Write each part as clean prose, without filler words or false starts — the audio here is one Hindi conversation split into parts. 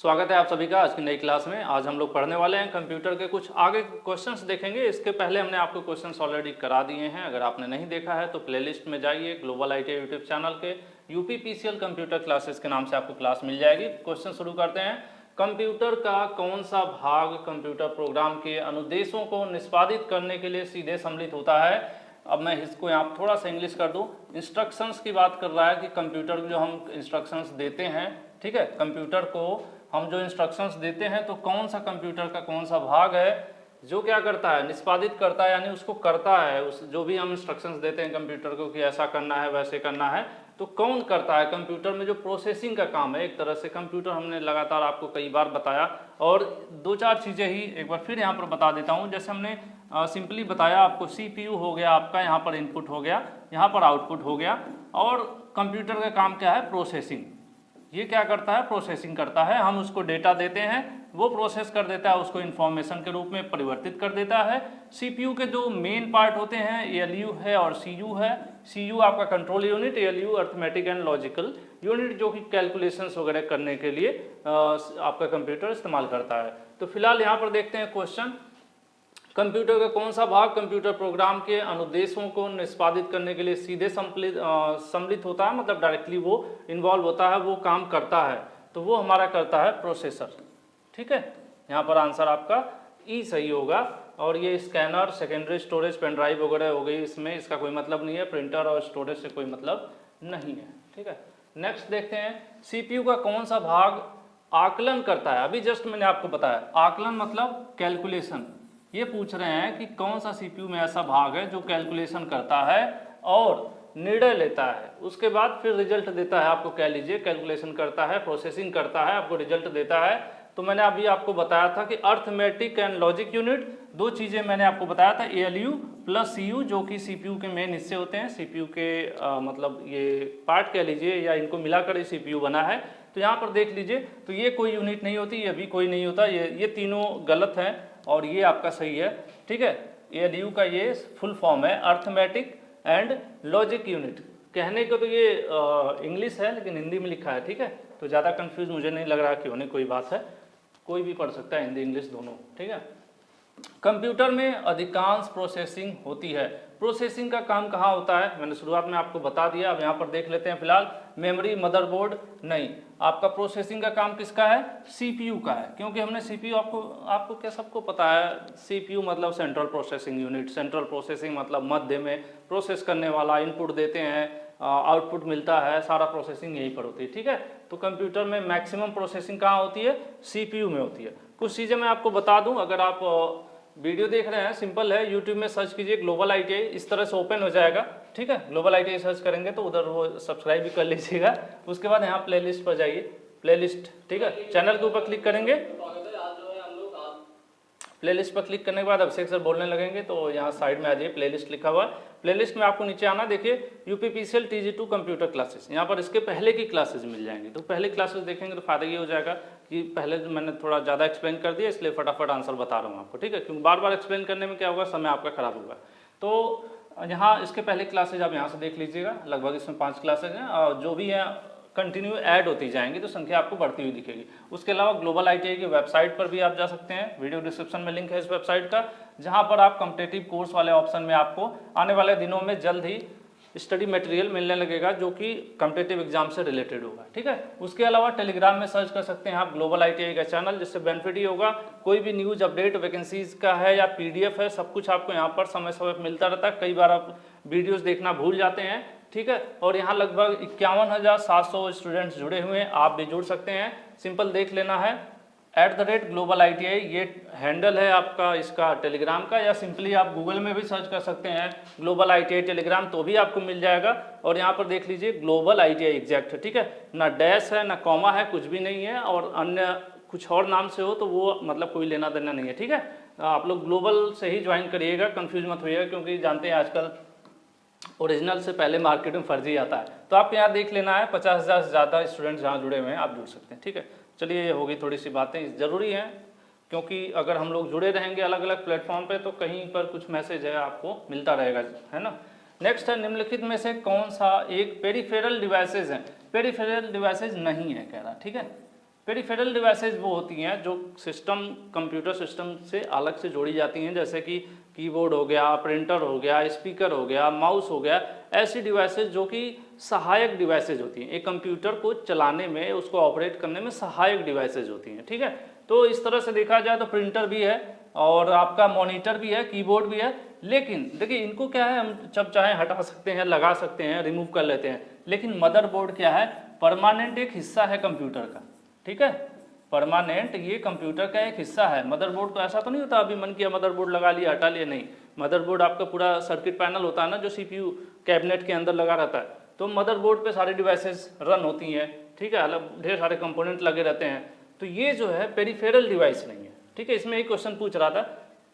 स्वागत है आप सभी का आज की नई क्लास में। आज हम लोग पढ़ने वाले हैं कंप्यूटर के कुछ आगे क्वेश्चंस देखेंगे। इसके पहले हमने आपको क्वेश्चंस ऑलरेडी करा दिए हैं। अगर आपने नहीं देखा है तो प्लेलिस्ट में जाइए, ग्लोबल आईटीआई यूट्यूब चैनल के यूपीपीसीएल कंप्यूटर क्लासेस के नाम से आपको क्लास मिल जाएगी। क्वेश्चन शुरू करते हैं। कंप्यूटर का कौन सा भाग कंप्यूटर प्रोग्राम के अनुदेशों को निष्पादित करने के लिए सीधे सम्मिलित होता है? अब मैं इसको यहाँ थोड़ा सा इंग्लिश कर दूँ। इंस्ट्रक्शंस की बात कर रहा है कि कंप्यूटर को जो हम इंस्ट्रक्शंस देते हैं, ठीक है, कंप्यूटर को हम जो इंस्ट्रक्शंस देते हैं तो कौन सा कंप्यूटर का कौन सा भाग है जो क्या करता है, निष्पादित करता है, यानी उसको करता है। उस जो भी हम इंस्ट्रक्शंस देते हैं कंप्यूटर को कि ऐसा करना है वैसे करना है, तो कौन करता है? कंप्यूटर में जो प्रोसेसिंग का काम है, एक तरह से कंप्यूटर हमने लगातार आपको कई बार बताया और दो चार चीज़ें ही एक बार फिर यहाँ पर बता देता हूँ। जैसे हमने सिंपली बताया आपको, CPU हो गया आपका, यहाँ पर इनपुट हो गया, यहाँ पर आउटपुट हो गया। और कंप्यूटर का काम क्या है? प्रोसेसिंग। ये क्या करता है? प्रोसेसिंग करता है। हम उसको डेटा देते हैं, वो प्रोसेस कर देता है, उसको इन्फॉर्मेशन के रूप में परिवर्तित कर देता है। CPU के जो मेन पार्ट होते हैं, ALU है और CU है। CU आपका control unit, ALU arithmetic and logical unit, जो कि कैलकुलेशंस वगैरह करने के लिए आपका कंप्यूटर इस्तेमाल करता है। तो फिलहाल यहाँ पर देखते हैं क्वेश्चन। कंप्यूटर का कौन सा भाग कंप्यूटर प्रोग्राम के अनुदेशों को निष्पादित करने के लिए सीधे सम्मिलित होता है, मतलब डायरेक्टली वो इन्वॉल्व होता है, वो काम करता है? तो वो हमारा करता है प्रोसेसर। ठीक है, यहाँ पर आंसर आपका ई सही होगा। और ये scanner, secondary storage, pen drive वगैरह हो गई, इसमें इसका कोई मतलब नहीं है। प्रिंटर और स्टोरेज से कोई मतलब नहीं है। ठीक है, नेक्स्ट देखते हैं। CPU का कौन सा भाग आकलन करता है? अभी जस्ट मैंने आपको बताया, आकलन मतलब कैलकुलेशन। ये पूछ रहे हैं कि कौन सा CPU में ऐसा भाग है जो कैलकुलेशन करता है और निर्णय लेता है, उसके बाद फिर रिजल्ट देता है। आपको कह लीजिए कैलकुलेशन करता है, प्रोसेसिंग करता है, आपको रिजल्ट देता है। तो मैंने अभी आपको बताया था कि अर्थमेटिक एंड लॉजिक यूनिट, दो चीज़ें मैंने आपको बताया था, ALU प्लस CU, जो कि CPU के मेन हिस्से होते हैं। CPU के मतलब ये पार्ट कह लीजिए, या इनको मिलाकर ही CPU बना है। तो यहाँ पर देख लीजिए, तो ये कोई यूनिट नहीं होती, ये भी कोई नहीं होता, ये तीनों गलत हैं और ये आपका सही है। ठीक है, ALU का ये फुल फॉर्म है अर्थमेटिक एंड लॉजिक यूनिट। कहने को तो ये इंग्लिश है लेकिन हिंदी में लिखा है। ठीक है, तो ज़्यादा कंफ्यूज मुझे नहीं लग रहा कि होने कोई बात है, कोई भी पढ़ सकता है, हिंदी इंग्लिश दोनों। ठीक है, कंप्यूटर में अधिकांश प्रोसेसिंग होती है। प्रोसेसिंग का काम कहाँ होता है? मैंने शुरुआत में आपको बता दिया। अब यहाँ पर देख लेते हैं। फिलहाल मेमोरी, मदरबोर्ड नहीं, आपका प्रोसेसिंग का काम किसका है? CPU का है। क्योंकि हमने CPU आपको क्या सबको पता है, CPU मतलब central processing unit. Central processing मतलब मध्य में प्रोसेस करने वाला, इनपुट देते हैं, आउटपुट मिलता है, सारा प्रोसेसिंग यहीं पर होती है। ठीक है, तो कंप्यूटर में मैक्सिमम प्रोसेसिंग कहाँ होती है? CPU में होती है। कुछ चीज़ें मैं आपको बता दूं। अगर आप वीडियो देख रहे हैं, सिंपल है, यूट्यूब में सर्च कीजिए ग्लोबल आईटीआई, इस तरह से ओपन हो जाएगा। ठीक है, ग्लोबल आईटीआई सर्च करेंगे तो उधर वो सब्सक्राइब भी कर लीजिएगा। उसके बाद यहाँ प्लेलिस्ट पर जाइए, प्लेलिस्ट, ठीक है, चैनल के ऊपर क्लिक करेंगे, प्लेलिस्ट पर क्लिक करने के बाद अभिषेक सर बोलने लगेंगे तो यहाँ साइड में आ जाइए, प्लेलिस्ट लिखा हुआ है। प्लेलिस्ट में आपको नीचे आना, देखिए यूपीपीसीएल TG2 कंप्यूटर क्लासेस, यहाँ पर इसके पहले की क्लासेस मिल जाएंगी। तो पहले क्लासेस देखेंगे तो फायदा ये हो जाएगा कि पहले मैंने थोड़ा ज़्यादा एक्सप्लेन कर दिया, इसलिए फटाफट आंसर बता रहा हूँ आपको। ठीक है, क्योंकि बार बार एक्सप्लेन करने में क्या होगा, समय आपका खराब होगा। तो यहाँ इसके पहले क्लासेज आप यहाँ से देख लीजिएगा, लगभग इसमें 5 क्लासेज हैं और जो भी हैं कंटिन्यू ऐड होती जाएंगी तो संख्या आपको बढ़ती हुई दिखेगी। उसके अलावा ग्लोबल आईटीआई की वेबसाइट पर भी आप जा सकते हैं, वीडियो डिस्क्रिप्शन में लिंक है इस वेबसाइट का, जहां पर आप कॉम्पिटिटिव कोर्स वाले ऑप्शन में आपको आने वाले दिनों में जल्द ही स्टडी मटेरियल मिलने लगेगा जो कि कॉम्पिटिटिव एग्जाम से रिलेटेड होगा। ठीक है, उसके अलावा टेलीग्राम में सर्च कर सकते हैं आप ग्लोबल आईटीआई का चैनल, जिससे बेनिफिट ही होगा। कोई भी न्यूज अपडेट वैकेंसीज का है या PDF है, सब कुछ आपको यहाँ पर समय समय पर मिलता रहता है। कई बार आप वीडियोज देखना भूल जाते हैं। ठीक है, और यहाँ लगभग 51,700 स्टूडेंट्स जुड़े हुए हैं, आप भी जुड़ सकते हैं। सिंपल देख लेना है @global ITI, ये हैंडल है आपका इसका टेलीग्राम का, या सिंपली आप गूगल में भी सर्च कर सकते हैं ग्लोबल ITI टेलीग्राम, तो भी आपको मिल जाएगा। और यहाँ पर देख लीजिए ग्लोबल ITI एग्जैक्ट। ठीक है, ना डैश है ना कॉमा है, कुछ भी नहीं है, और अन्य कुछ और नाम से हो तो वो मतलब कोई लेना देना नहीं है। ठीक है, आप लोग ग्लोबल से ही ज्वाइन करिएगा, कन्फ्यूज मत होइएगा, क्योंकि जानते हैं आजकल ओरिजिनल से पहले मार्केट में फर्जी आता है। तो आप यहाँ देख लेना है, 50,000 से ज़्यादा स्टूडेंट्स जहाँ जुड़े हुए हैं, आप जुड़ सकते हैं। ठीक है, चलिए ये होगी थोड़ी सी बातें, ज़रूरी हैं, क्योंकि अगर हम लोग जुड़े रहेंगे अलग अलग प्लेटफॉर्म पे तो कहीं पर कुछ मैसेज है आपको मिलता रहेगा, है ना। नेक्स्ट है, निम्नलिखित में से कौन सा एक पेरिफेरल डिवाइसेज है? पेरिफेरल डिवाइसेज नहीं है कह रहा। ठीक है, पेरिफेरल डिवाइसेज वो होती हैं जो सिस्टम, कंप्यूटर सिस्टम से अलग से जोड़ी जाती हैं, जैसे कि कीबोर्ड हो गया, प्रिंटर हो गया, स्पीकर हो गया, माउस हो गया, ऐसी डिवाइसेज जो कि सहायक डिवाइसेज होती हैं, एक कंप्यूटर को चलाने में, उसको ऑपरेट करने में सहायक डिवाइसेज होती हैं। ठीक है, तो इस तरह से देखा जाए तो प्रिंटर भी है और आपका मॉनिटर भी है, कीबोर्ड भी है, लेकिन देखिए इनको क्या है, हम जब चाहें हटा सकते हैं, लगा सकते हैं, रिमूव कर लेते हैं। लेकिन मदरबोर्ड क्या है, परमानेंट एक हिस्सा है कंप्यूटर का। ठीक है, परमानेंट ये कंप्यूटर का एक हिस्सा है। मदरबोर्ड तो ऐसा तो नहीं होता अभी मन किया मदरबोर्ड लगा लिया, हटा लिया, नहीं। मदरबोर्ड आपका पूरा सर्किट पैनल होता है ना, जो सीपीयू कैबिनेट के अंदर लगा रहता है, तो मदरबोर्ड पे सारी डिवाइसेस रन होती हैं। ठीक है, अलग ढेर सारे कंपोनेंट लगे रहते हैं। तो ये जो है पेरिफेरल डिवाइस नहीं है। ठीक है, इसमें एक क्वेश्चन पूछ रहा था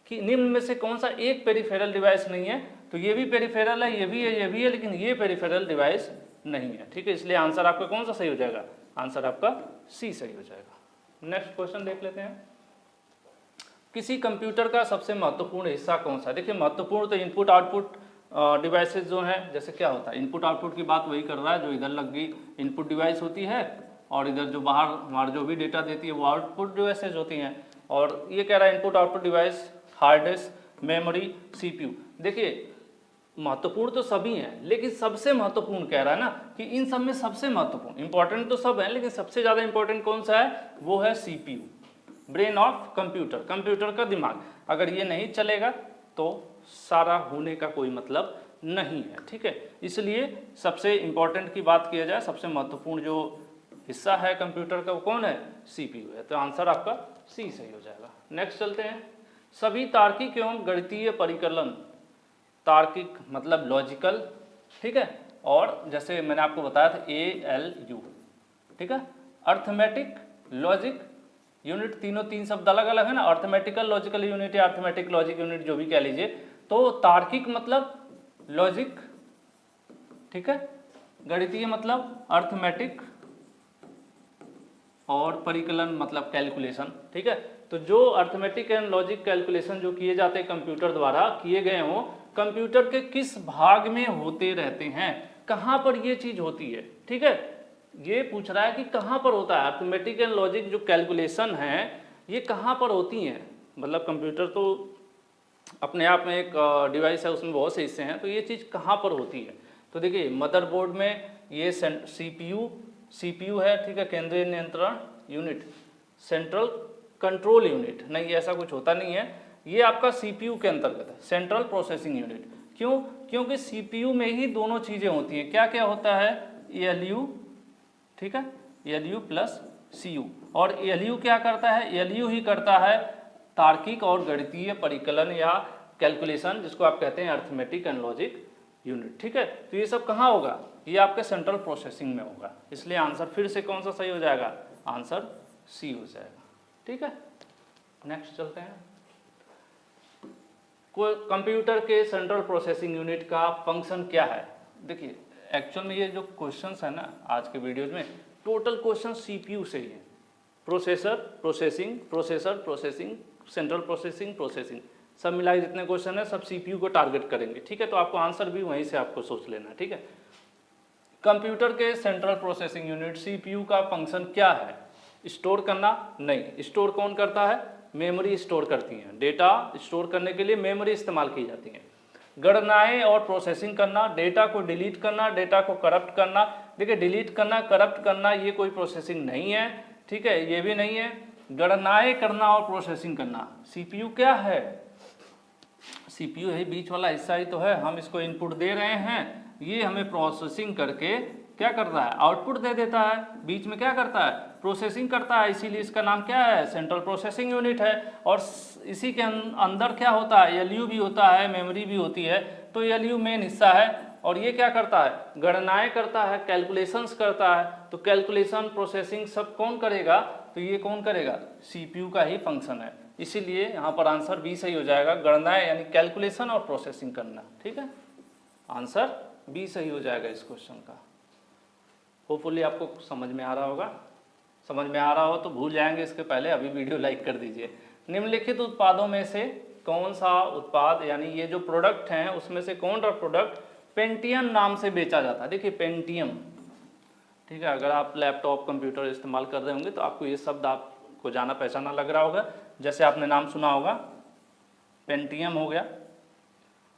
कि निम्न में से कौन सा एक पेरिफेरल डिवाइस नहीं है, तो ये भी पेरिफेरल है, ये भी है, ये भी है, लेकिन ये पेरिफेरल डिवाइस नहीं है। ठीक है, इसलिए आंसर आपका कौन सा सही हो जाएगा, आंसर आपका सी सही हो जाएगा। नेक्स्ट क्वेश्चन देख लेते हैं, किसी कंप्यूटर का सबसे महत्वपूर्ण हिस्सा कौन सा है। देखिए महत्वपूर्ण तो इनपुट आउटपुट डिवाइसेस जो हैं, जैसे क्या होता है, इनपुट आउटपुट की बात वही कर रहा है, जो इधर लग गई इनपुट डिवाइस होती है और इधर जो बाहर हमारा जो भी डेटा देती है वो आउटपुट डिवाइसेज होती हैं। और ये कह रहा है input output device, hard disk, memory, CPU. देखिए महत्वपूर्ण तो सभी हैं, लेकिन सबसे महत्वपूर्ण कह रहा है ना कि इन सब में सबसे महत्वपूर्ण, इंपॉर्टेंट तो सब है लेकिन सबसे ज़्यादा इंपॉर्टेंट कौन सा है, वो है CPU, brain of computer, computer का दिमाग। अगर ये नहीं चलेगा तो सारा होने का कोई मतलब नहीं है। ठीक है, इसलिए सबसे इंपॉर्टेंट की बात किया जाए, सबसे महत्वपूर्ण जो हिस्सा है कंप्यूटर का वो कौन है, सीपीयू है। तो आंसर आपका सी सही हो जाएगा। नेक्स्ट चलते हैं, सभी तार्किक एवं गणितीय परिकलन, तार्किक मतलब लॉजिकल, ठीक है, और जैसे मैंने आपको बताया था ALU, ठीक है, अर्थमेटिक, लॉजिक यूनिट, तीन शब्द अलग अलग है ना, अर्थमेटिकल लॉजिकल यूनिट या अर्थमेटिक लॉजिक यूनिट जो भी कह लीजिए। तो तार्किक मतलब लॉजिक, ठीक है, गणितीय मतलब अर्थमेटिक और परिकलन मतलब कैलकुलेशन। ठीक है, तो जो अर्थमेटिक एंड लॉजिक कैलकुलेशन जो किए जाते हैं कंप्यूटर द्वारा किए गए हों, कंप्यूटर के किस भाग में होते रहते हैं, कहाँ पर ये चीज होती है। ठीक है, ये पूछ रहा है कि कहाँ पर होता है अर्थमेटिक एंड लॉजिक जो कैलकुलेशन है, ये कहाँ पर होती हैं। मतलब कंप्यूटर तो अपने आप में एक डिवाइस है, उसमें बहुत से हिस्से हैं, तो ये चीज़ कहाँ पर होती है। तो देखिए मदरबोर्ड में ये सीपीयू है, ठीक है, केंद्रीय नियंत्रण यूनिट, सेंट्रल कंट्रोल यूनिट, नहीं ऐसा कुछ होता नहीं है, ये आपका सीपीयू के अंतर्गत है, सेंट्रल प्रोसेसिंग यूनिट। क्यों, क्योंकि सीपीयू में ही दोनों चीज़ें होती हैं। क्या क्या होता है, ALU, ठीक है, ALU प्लस CU, और ALU क्या करता है, ALU ही करता है तार्किक और गणितीय परिकलन या कैलकुलेशन, जिसको आप कहते हैं अर्थमेटिक एंड लॉजिक यूनिट। ठीक है, तो ये सब कहाँ होगा, ये आपके सेंट्रल प्रोसेसिंग में होगा, इसलिए आंसर फिर से कौन सा सही हो जाएगा, आंसर सी हो जाएगा। ठीक है, नेक्स्ट चलते हैं, कंप्यूटर के सेंट्रल प्रोसेसिंग यूनिट का फंक्शन क्या है। देखिए एक्चुअल में ये जो क्वेश्चंस है ना आज के वीडियोज में, टोटल क्वेश्चन सीपीयू से ही है, processor processing, processor processing, central processing processing, सब मिलाए जितने क्वेश्चन है सब सीपीयू को टारगेट करेंगे। ठीक है, तो आपको आंसर भी वहीं से आपको सोच लेना है। ठीक है, कंप्यूटर के सेंट्रल प्रोसेसिंग यूनिट सीपीयू का फंक्शन क्या है, स्टोर करना, नहीं, स्टोर कौन करता है, मेमोरी स्टोर करती है, डेटा स्टोर करने के लिए मेमोरी इस्तेमाल की जाती है। गणनाएं और प्रोसेसिंग करना, डेटा को डिलीट करना, डेटा को करप्ट करना। देखिए डिलीट करना, करप्ट करना ये कोई प्रोसेसिंग नहीं है, ठीक है, ये भी नहीं है। गणनाएं करना और प्रोसेसिंग करना, सीपीयू क्या है, सीपीयू है बीच वाला हिस्सा ही तो है, हम इसको इनपुट दे रहे हैं, ये हमें प्रोसेसिंग करके क्या कर रहा है, आउटपुट दे देता है, बीच में क्या करता है, प्रोसेसिंग करता है, इसीलिए इसका नाम क्या है, सेंट्रल प्रोसेसिंग यूनिट है। और इसी के अंदर क्या होता है, ALU भी होता है, मेमोरी भी होती है, तो ALU मेन हिस्सा है। और ये क्या करता है, गणनाएं करता है, कैलकुलेशंस करता है। तो कैलकुलेशन प्रोसेसिंग सब कौन करेगा, तो ये कौन करेगा, सीपीयू का ही फंक्शन है, इसीलिए यहाँ पर आंसर बी सही हो जाएगा, गणनाएं यानी कैलकुलेशन और प्रोसेसिंग करना। ठीक है, आंसर बी सही हो जाएगा इस क्वेश्चन का। होपफुली आपको समझ में आ रहा होगा, समझ में आ रहा हो तो भूल जाएंगे इसके पहले अभी वीडियो लाइक कर दीजिए। निम्नलिखित उत्पादों में से कौन सा उत्पाद, यानी ये जो प्रोडक्ट हैं उसमें से कौन सा प्रोडक्ट पेंटियम नाम से बेचा जाता है। देखिए पेंटियम, ठीक है। अगर आप लैपटॉप कंप्यूटर इस्तेमाल कर रहे होंगे तो आपको ये शब्द आपको जाना पहचाना लग रहा होगा। जैसे आपने नाम सुना होगा पेंटियम हो गया,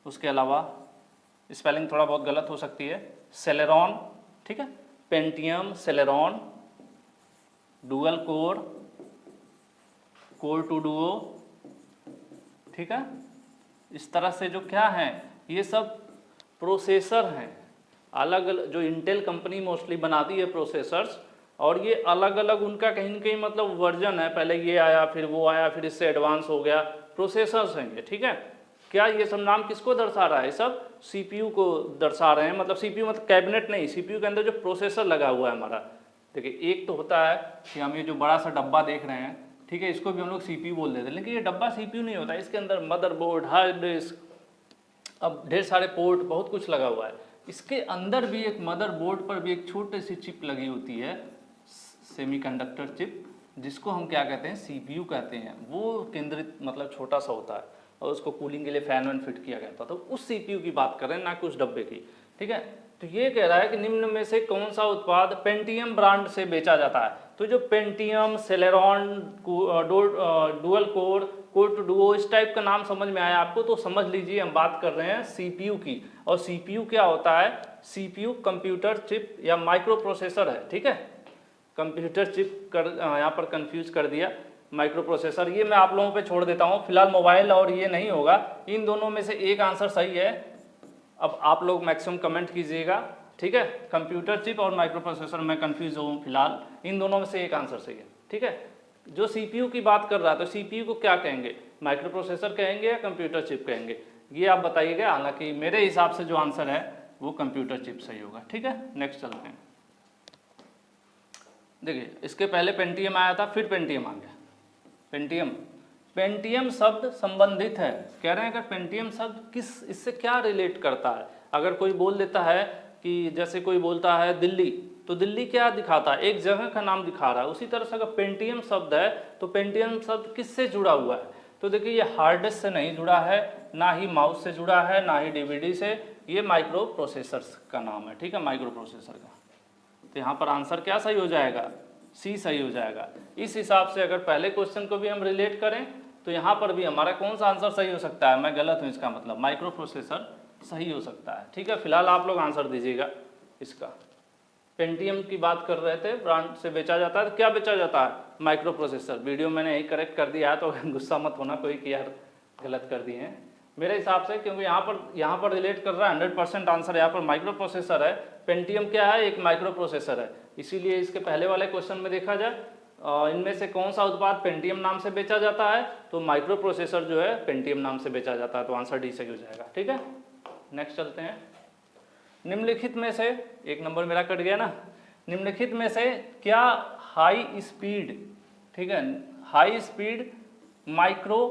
उसके अलावा स्पेलिंग थोड़ा बहुत गलत हो सकती है, सेलेरॉन, ठीक है, Pentium, Celeron, dual core, core two duo, ठीक है। इस तरह से जो क्या है ये सब प्रोसेसर हैं, अलग अलग जो इंटेल कंपनी मोस्टली बनाती है प्रोसेसर्स, और ये अलग अलग उनका कहीं न कहीं मतलब वर्जन है, पहले ये आया फिर वो आया फिर इससे एडवांस हो गया, प्रोसेसर्स हैं ये, ठीक है। क्या ये सब नाम किसको दर्शा रहा है? ये सब सीपीयू को दर्शा रहे हैं, मतलब सीपीयू मतलब कैबिनेट नहीं, सीपीयू के अंदर जो प्रोसेसर लगा हुआ है हमारा। देखिए एक तो होता है कि हम ये जो बड़ा सा डब्बा देख रहे हैं, ठीक है, इसको भी हम लोग सीपीयू बोल देते हैं, लेकिन ये डब्बा सीपीयू नहीं होता, इसके अंदर मदरबोर्ड, हार्ड डिस्क, अब ढेर सारे पोर्ट, बहुत कुछ लगा हुआ है। इसके अंदर भी एक मदरबोर्ड पर भी एक छोटी सी चिप लगी होती है, सेमीकंडक्टर चिप, जिसको हम क्या कहते हैं, सीपीयू कहते हैं। वो केंद्रित मतलब छोटा सा होता है और उसको कूलिंग के लिए फैन वैन फिट किया गया था, तो उस सीपीयू की बात कर रहे हैं, ना कि उस डब्बे की, ठीक है। तो ये कह रहा है कि निम्न में से कौन सा उत्पाद पेंटियम ब्रांड से बेचा जाता है? तो जो Pentium, Celeron, dual core, core two duo, इस टाइप का नाम समझ में आया आपको तो समझ लीजिए हम बात कर रहे हैं सीपीयू की। और सीपीयू क्या होता है? सीपीयू कंप्यूटर चिप या माइक्रो प्रोसेसर है, ठीक है। कंप्यूटर चिप कर यहाँ पर कंफ्यूज कर दिया, माइक्रो प्रोसेसर, ये मैं आप लोगों पे छोड़ देता हूँ फिलहाल, मोबाइल और ये नहीं होगा, इन दोनों में से एक आंसर सही है। अब आप लोग मैक्सिमम कमेंट कीजिएगा, ठीक है। कंप्यूटर चिप और माइक्रो प्रोसेसर मैं कंफ्यूज हूँ फिलहाल, इन दोनों में से एक आंसर सही है, ठीक है। जो सीपीयू की बात कर रहा है तो सीपीयू को क्या कहेंगे, माइक्रो प्रोसेसर कहेंगे या कंप्यूटर चिप कहेंगे, ये आप बताइएगा। हालांकि मेरे हिसाब से जो आंसर है वो कंप्यूटर चिप सही होगा, ठीक है। नेक्स्ट चलते हैं। देखिए इसके पहले पेंटियम आया था, फिर पेंटियम आ गया, पेंटियम। पेंटियम शब्द संबंधित है, कह रहे हैं अगर पेंटियम शब्द किस, इससे क्या रिलेट करता है। अगर कोई बोल देता है कि जैसे कोई बोलता है दिल्ली, तो दिल्ली क्या दिखाता है, एक जगह का नाम दिखा रहा है। उसी तरह से अगर पेंटियम शब्द है तो पेंटियम शब्द किससे जुड़ा हुआ है? तो देखिए ये हार्ड डिस्क से नहीं जुड़ा है, ना ही माउस से जुड़ा है, ना ही डीवीडी से, ये माइक्रो प्रोसेसर्स का नाम है, ठीक है, माइक्रो प्रोसेसर का। तो यहाँ पर आंसर क्या सही हो जाएगा? सी सही हो जाएगा। इस हिसाब से अगर पहले क्वेश्चन को भी हम रिलेट करें तो यहाँ पर भी हमारा कौन सा आंसर सही हो सकता है? मैं गलत हूँ, इसका मतलब माइक्रो प्रोसेसर सही हो सकता है, ठीक है। फिलहाल आप लोग आंसर दीजिएगा इसका। पेंटियम की बात कर रहे थे, ब्रांड से बेचा जाता है, तो क्या बेचा जाता है? Micro processor. वीडियो मैंने यही करेक्ट कर दिया है, तो गुस्सा मत होना कोई कि यार गलत कर दिए हैं, मेरे हिसाब से, क्योंकि यहाँ पर रिलेट कर रहा है 100% आंसर यहाँ पर माइक्रो प्रोसेसर है। पेंटियम क्या है? एक माइक्रो प्रोसेसर है। इसीलिए इसके पहले वाले क्वेश्चन में देखा जाए इनमें से कौन सा उत्पाद पेंटियम नाम से बेचा जाता है, तो माइक्रो प्रोसेसर जो है पेंटियम नाम से बेचा जाता है, तो आंसर डी सही हो जाएगा, ठीक है। नेक्स्ट चलते हैं। निम्नलिखित में से, एक नंबर मेरा कट गया ना, निम्नलिखित में से क्या हाई स्पीड, ठीक है, हाई स्पीड माइक्रो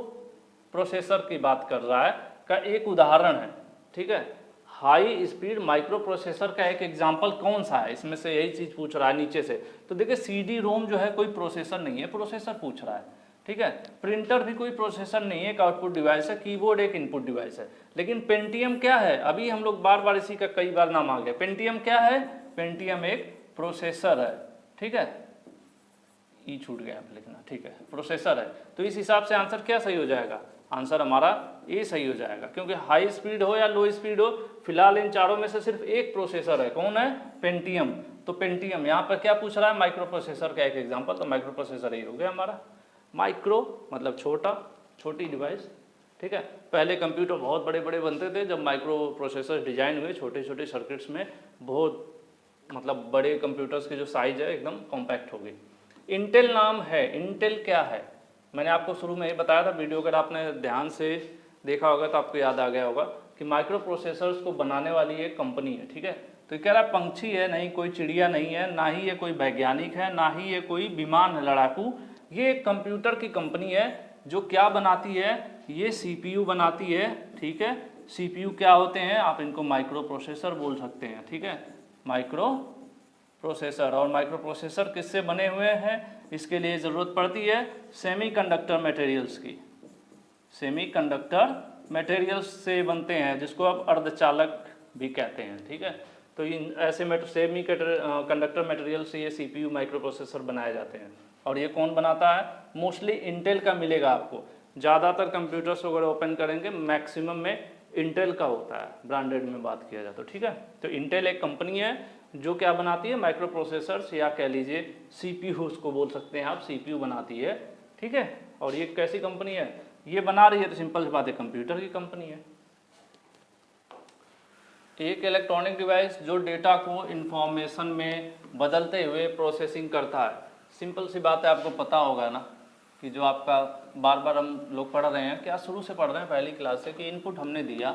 प्रोसेसर की बात कर रहा है का एक उदाहरण है, ठीक है। हाई स्पीड माइक्रो प्रोसेसर का एक एग्जांपल कौन सा है? इसमें से यही चीज पूछ रहा है नीचे से। तो देखिए सीडी रोम जो है कोई प्रोसेसर नहीं है, प्रोसेसर पूछ रहा है, ठीक है। प्रिंटर भी कोई प्रोसेसर नहीं है, एक आउटपुट डिवाइस है। कीबोर्ड एक इनपुट डिवाइस है। लेकिन पेंटियम क्या है? अभी हम लोग बार बार इसी का कई बार नाम आ गया। पेंटियम क्या है? पेंटियम एक प्रोसेसर है, ठीक है। ई छूट गया लिखना, ठीक है, प्रोसेसर है। तो इस हिसाब से आंसर क्या सही हो जाएगा? आंसर हमारा ए सही हो जाएगा, क्योंकि हाई स्पीड हो या लो स्पीड हो, फिलहाल इन चारों में से सिर्फ एक प्रोसेसर है। कौन है? पेंटियम। तो पेंटियम यहाँ पर क्या पूछ रहा है? माइक्रो प्रोसेसर का एक एग्जांपल, तो माइक्रो प्रोसेसर ही हो गया हमारा। माइक्रो मतलब छोटा, छोटी डिवाइस, ठीक है। पहले कंप्यूटर बहुत बड़े बड़े बनते थे, जब माइक्रो प्रोसेसर डिजाइन हुए छोटे छोटे सर्किट्स में, बहुत मतलब बड़े कंप्यूटर्स की जो साइज है एकदम कॉम्पैक्ट हो गई। इंटेल नाम है, इंटेल क्या है? मैंने आपको शुरू में ही बताया था, वीडियो अगर आपने ध्यान से देखा होगा तो आपको याद आ गया होगा कि माइक्रो प्रोसेसर्स को बनाने वाली एक कंपनी है, ठीक है। तो ये कह रहा है पंछी है नहीं, कोई चिड़िया नहीं है, ना ही ये कोई वैज्ञानिक है, ना ही ये कोई विमान है लड़ाकू, ये एक कंप्यूटर की कंपनी है जो क्या बनाती है? ये सीपीयू बनाती है, ठीक है। सीपीयू क्या होते हैं? आप इनको माइक्रो प्रोसेसर बोल सकते हैं, ठीक है, माइक्रो प्रोसेसर। और माइक्रो प्रोसेसर किससे बने हुए हैं? इसके लिए ज़रूरत पड़ती है सेमीकंडक्टर मटेरियल्स की। सेमीकंडक्टर मटेरियल्स से बनते हैं, जिसको आप अर्धचालक भी कहते हैं, ठीक है। तो इन ऐसे सेमी कंडक्टर मटेरियल से ये CPU माइक्रो प्रोसेसर बनाए जाते हैं। और ये कौन बनाता है? मोस्टली इंटेल का मिलेगा आपको। ज़्यादातर कंप्यूटर्स वगैरह ओपन करेंगे मैक्सिमम में इंटेल का होता है, ब्रांडेड में बात किया जाए तो, ठीक है। तो इंटेल एक कंपनी है जो क्या बनाती है? माइक्रो प्रोसेसर्स, या कह लीजिए CPU उसको बोल सकते हैं आप, CPU बनाती है, ठीक है। और ये कैसी कंपनी है? ये बना रही है तो सिंपल सी बात है, कंप्यूटर की कंपनी है। एक इलेक्ट्रॉनिक डिवाइस जो डेटा को इंफॉर्मेशन में बदलते हुए प्रोसेसिंग करता है। सिंपल सी बात है, आपको पता होगा ना कि जो आपका बार बार हम लोग पढ़ रहे हैं, क्या शुरू से पढ़ रहे हैं पहली क्लास से, कि इनपुट हमने दिया,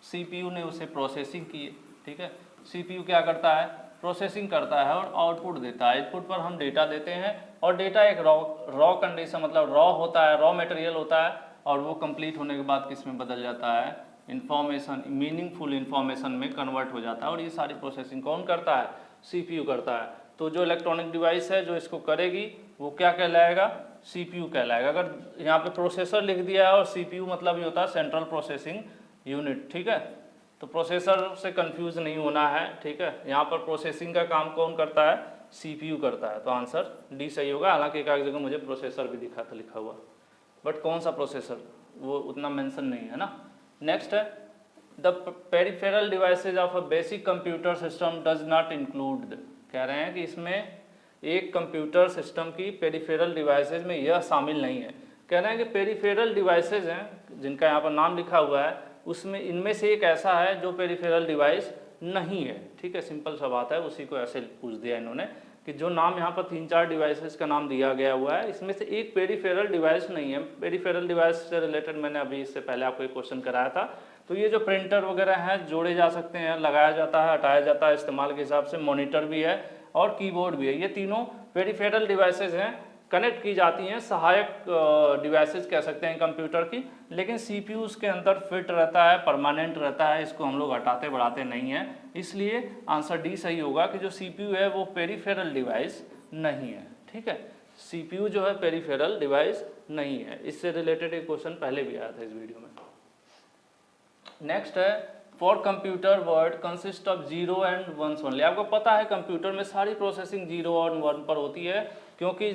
CPU ने उसे प्रोसेसिंग की, ठीक है। CPU क्या करता है? प्रोसेसिंग करता है और आउटपुट देता है। इनपुट पर हम डेटा देते हैं और डेटा एक रॉ कंडीशन, मतलब रॉ होता है, रॉ मटेरियल होता है, और वो कंप्लीट होने के बाद किस में बदल जाता है? इन्फॉर्मेशन, मीनिंगफुल इन्फॉर्मेशन में कन्वर्ट हो जाता है। और ये सारी प्रोसेसिंग कौन करता है? CPU करता है। तो जो इलेक्ट्रॉनिक डिवाइस है जो इसको करेगी वो क्या कहलाएगा? CPU कहलाएगा। अगर यहाँ पे प्रोसेसर लिख दिया है और CPU मतलब ये होता है सेंट्रल प्रोसेसिंग यूनिट, ठीक है। तो प्रोसेसर से कंफ्यूज नहीं होना है, ठीक है। यहाँ पर प्रोसेसिंग का काम कौन करता है? CPU करता है। तो आंसर डी सही होगा। हालांकि एक जगह मुझे प्रोसेसर भी दिखा था लिखा हुआ, बट कौन सा प्रोसेसर वो उतना मेंशन नहीं है ना। नेक्स्ट है, the peripheral devices of a basic computer system does not include. कह रहे हैं कि इसमें एक कंप्यूटर सिस्टम की पेरिफेरल डिवाइसेज में यह शामिल नहीं है। कह रहे हैं कि पेरिफेरल डिवाइसेज हैं जिनका यहाँ पर नाम लिखा हुआ है, उसमें इनमें से एक ऐसा है जो पेरिफेरल डिवाइस नहीं है, ठीक है। सिंपल सा बात है, उसी को ऐसे पूछ दिया इन्होंने कि जो नाम यहाँ पर 3-4 डिवाइसेस का नाम दिया गया हुआ है, इसमें से एक पेरिफेरल डिवाइस नहीं है। पेरिफेरल डिवाइस से रिलेटेड मैंने अभी इससे पहले आपको एक क्वेश्चन कराया था। तो ये जो प्रिंटर वगैरह हैं जोड़े जा सकते हैं, लगाया जाता है, हटाया जाता है इस्तेमाल के हिसाब से, मॉनिटर भी है और कीबोर्ड भी है। ये तीनों पेरिफेरल डिवाइसेज हैं, कनेक्ट की जाती हैं, सहायक डिवाइसेज कह सकते हैं कंप्यूटर की। लेकिन CPU उसके अंदर फिट रहता है, परमानेंट रहता है, इसको हम लोग हटाते बढ़ाते नहीं हैं। इसलिए आंसर डी सही होगा कि जो CPU है वो पेरिफेरल डिवाइस नहीं है, ठीक है। CPU जो है पेरिफेरल डिवाइस नहीं है। इससे रिलेटेड एक क्वेश्चन पहले भी आया था इस वीडियो में। नेक्स्ट है, for computer word consist of 0 and 1 only. आपको पता है कंप्यूटर में सारी प्रोसेसिंग 0 और 1 पर होती है, क्योंकि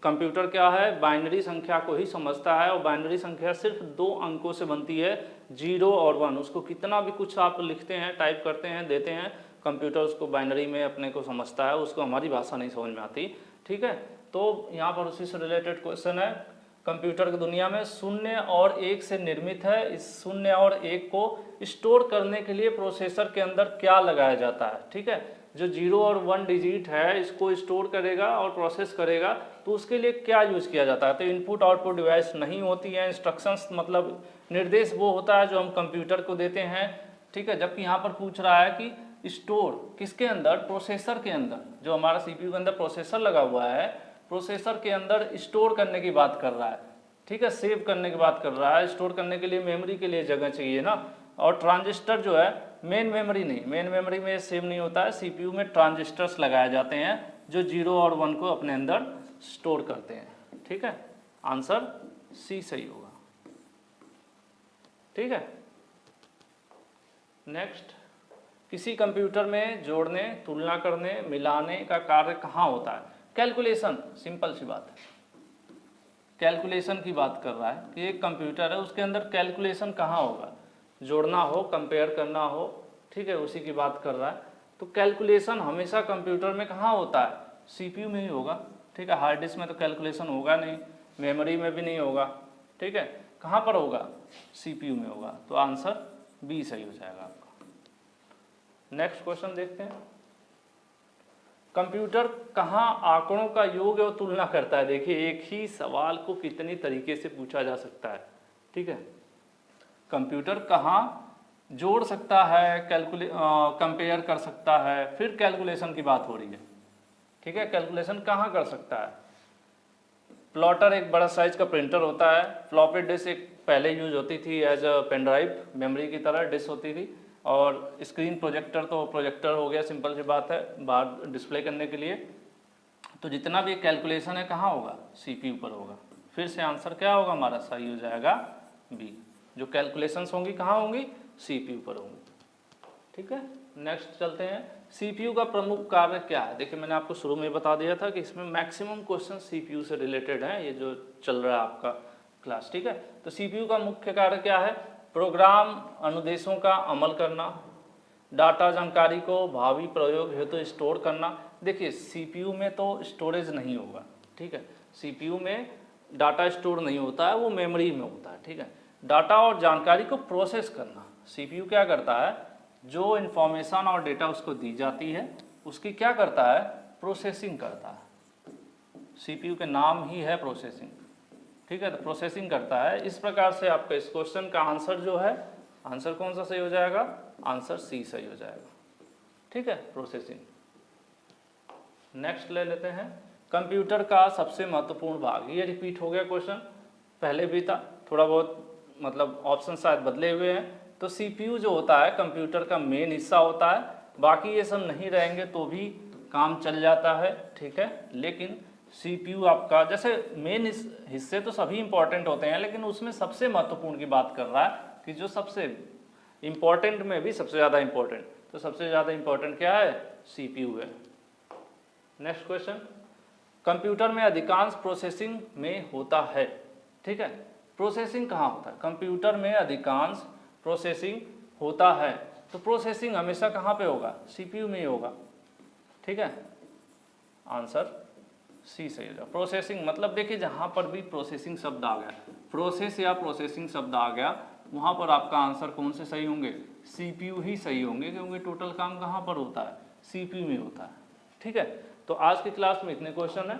कंप्यूटर क्या है? बाइनरी संख्या को ही समझता है, और बाइनरी संख्या सिर्फ 2 अंकों से बनती है, 0 और 1। उसको कितना भी कुछ आप लिखते हैं, टाइप करते हैं, देते हैं, कंप्यूटर उसको बाइनरी में अपने को समझता है, उसको हमारी भाषा नहीं समझ में आती, ठीक है। तो यहाँ पर उसी से रिलेटेड क्वेश्चन है, कंप्यूटर की दुनिया में 0 और 1 से निर्मित है। इस 0 और 1 को स्टोर करने के लिए प्रोसेसर के अंदर क्या लगाया जाता है, ठीक है। जो 0 और 1 डिजिट है इसको स्टोर करेगा और प्रोसेस करेगा, तो उसके लिए क्या यूज़ किया जाता है? तो इनपुट आउटपुट डिवाइस नहीं होती है। इंस्ट्रक्शंस मतलब निर्देश वो होता है जो हम कंप्यूटर को देते हैं, ठीक है। जबकि यहाँ पर पूछ रहा है कि स्टोर किसके अंदर? प्रोसेसर के अंदर। जो हमारा CPU के अंदर प्रोसेसर लगा हुआ है, प्रोसेसर के अंदर स्टोर करने की बात कर रहा है, ठीक है, सेव करने की बात कर रहा है। स्टोर करने के लिए मेमोरी के लिए जगह चाहिए ना। और ट्रांजिस्टर जो है मेन मेमोरी नहीं, मेन मेमोरी में सेव नहीं होता है। CPU में ट्रांजिस्टर्स लगाए जाते हैं जो 0 और 1 को अपने अंदर स्टोर करते हैं, ठीक है। आंसर सी सही होगा, ठीक है। नेक्स्ट, किसी कंप्यूटर में जोड़ने, तुलना करने, मिलाने का कार्य कहाँ होता है? कैलकुलेशन, सिंपल सी बात है, कैलकुलेशन की बात कर रहा है कि एक कंप्यूटर है उसके अंदर कैलकुलेशन कहाँ होगा? जोड़ना हो, कंपेयर करना हो, ठीक है, उसी की बात कर रहा है। तो कैलकुलेशन हमेशा कंप्यूटर में कहाँ होता है? CPU में ही होगा, ठीक है। हार्ड डिस्क में तो कैलकुलेशन होगा नहीं, मेमोरी में भी नहीं होगा, ठीक है। कहाँ पर होगा? CPU में होगा। तो आंसर बी सही हो जाएगा आपका। नेक्स्ट क्वेश्चन देखते हैं, कंप्यूटर कहाँ आंकड़ों का योग और तुलना करता है? देखिए, एक ही सवाल को कितनी तरीके से पूछा जा सकता है, ठीक है। कंप्यूटर कहाँ जोड़ सकता है, कंपेयर कर सकता है, फिर कैलकुलेशन की बात हो रही है, ठीक है। कैलकुलेशन कहाँ कर सकता है? प्लॉटर एक बड़ा साइज का प्रिंटर होता है। फ्लॉपी डिस्क एक पहले यूज होती थी as a pen drive, memory की तरह डिस्क होती थी। और स्क्रीन प्रोजेक्टर, तो प्रोजेक्टर हो गया, सिंपल सी बात है, बाहर डिस्प्ले करने के लिए। तो जितना भी कैलकुलेशन है कहाँ होगा? CPU पर होगा। फिर से आंसर क्या होगा हमारा? सही हो जाएगा बी। जो कैलकुलेशंस होंगी कहाँ होंगी? CPU पर होंगी, ठीक है। नेक्स्ट चलते हैं, सीपीयू का प्रमुख कार्य क्या है। देखिए मैंने आपको शुरू में बता दिया था कि इसमें मैक्सिमम क्वेश्चन सीपीयू से रिलेटेड हैं, ये जो चल रहा है आपका क्लास, ठीक है। तो सीपीयू का मुख्य कार्य क्या है, प्रोग्राम अनुदेशों का अमल करना, डाटा जानकारी को भावी प्रयोग हेतु स्टोर करना। देखिए सीपीयू में तो स्टोरेज नहीं होगा, ठीक है, सीपीयू में डाटा स्टोर नहीं होता है, वो मेमोरी में होता है, ठीक है। डाटा और जानकारी को प्रोसेस करना, सीपीयू क्या करता है, जो इन्फॉर्मेशन और डेटा उसको दी जाती है उसकी क्या करता है, प्रोसेसिंग करता है। सीपीयू के नाम ही है प्रोसेसिंग, ठीक है, तो प्रोसेसिंग करता है। इस प्रकार से आपका इस क्वेश्चन का आंसर जो है, आंसर कौन सा सही हो जाएगा, आंसर सी सही हो जाएगा, ठीक है, प्रोसेसिंग। नेक्स्ट ले लेते हैं, कंप्यूटर का सबसे महत्वपूर्ण भाग। ये रिपीट हो गया क्वेश्चन, पहले भी था, थोड़ा बहुत मतलब ऑप्शन शायद बदले हुए हैं। तो सीपीयू जो होता है कंप्यूटर का मेन हिस्सा होता है, बाकी ये सब नहीं रहेंगे तो भी काम चल जाता है, ठीक है। लेकिन सीपीयू आपका जैसे मेन हिस्से तो सभी इंपॉर्टेंट होते हैं, लेकिन उसमें सबसे महत्वपूर्ण की बात कर रहा है कि जो सबसे इम्पॉर्टेंट में भी सबसे ज़्यादा इम्पॉर्टेंट, तो सबसे ज़्यादा इम्पॉर्टेंट क्या है, सीपीयू है। नेक्स्ट क्वेश्चन, कंप्यूटर में अधिकांश प्रोसेसिंग में होता है, ठीक है। प्रोसेसिंग कहाँ होता है, कंप्यूटर में अधिकांश प्रोसेसिंग होता है, तो प्रोसेसिंग हमेशा कहाँ पे होगा, सीपीयू में ही होगा, ठीक है, आंसर सी सही होगा। प्रोसेसिंग मतलब देखिए जहाँ पर भी प्रोसेसिंग शब्द आ गया, प्रोसेस या प्रोसेसिंग शब्द आ गया, वहाँ पर आपका आंसर कौन से सही होंगे, सीपीयू ही सही होंगे, क्योंकि टोटल काम कहाँ पर होता है, सीपीयू में होता है, ठीक है। तो आज की क्लास में इतने क्वेश्चन है।